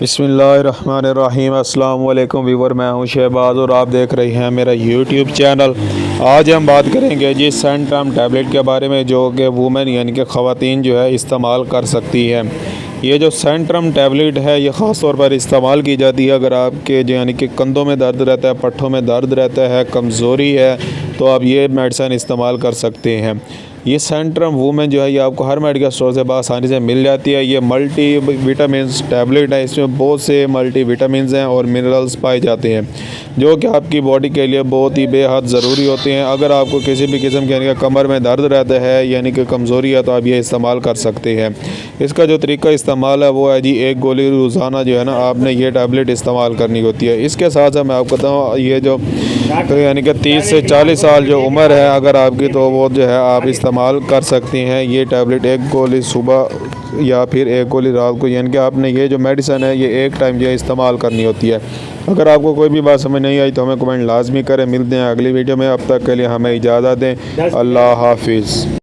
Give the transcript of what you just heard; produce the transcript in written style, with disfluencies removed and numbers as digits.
बिस्मिल्लाहिर्रहमानिर्रहीम। अस्सलाम वालेकुम व्यूवर, मैं हूं शहबाज और आप देख रहे हैं मेरा यूट्यूब चैनल। आज हम बात करेंगे जी सेंट्रम टैबलेट के बारे में, जो कि वुमेन यानी कि ख़वातीन जो है इस्तेमाल कर सकती है। ये जो सेंट्रम टैबलेट है ये ख़ास तौर पर इस्तेमाल की जाती है अगर आपके जो यानी कि कंधों में दर्द रहता है, पट्ठों में दर्द रहता है, कमज़ोरी है, तो आप ये मेडिसिन इस्तेमाल कर सकते हैं। ये सेंट्रम वुमेन जो है ये आपको हर मेडिकल स्टोर से आसानी से मिल जाती है। ये मल्टी विटामिन्स टैबलेट है, इसमें बहुत से मल्टी विटामिन्स हैं और मिनरल्स पाए जाते हैं जो कि आपकी बॉडी के लिए बहुत ही बेहद ज़रूरी होते हैं। अगर आपको किसी भी किस्म के यानी कि कमर में दर्द रहता है यानी कि कमज़ोरी है तो आप ये इस्तेमाल कर सकते हैं। इसका जो तरीका इस्तेमाल है वो है जी, एक गोली रोज़ाना जो है ना आपने ये टैबलेट इस्तेमाल करनी होती है। इसके साथ साथ मैं आपको बताऊँ, ये जो यानी कि 30 से 40 साल जो उम्र है अगर आपकी, तो वो जो है आप इस्तेमाल कर सकते हैं। ये टैबलेट एक गोली सुबह या फिर एक गोली रात को, यानी कि आपने ये जो मेडिसिन है ये एक टाइम जो है इस्तेमाल करनी होती है। अगर आपको कोई भी बात समझ नहीं आई तो हमें कमेंट लाजमी करें। मिलते हैं अगली वीडियो में, अब तक के लिए हमें इजाज़त दें। अल्लाह हाफिज़।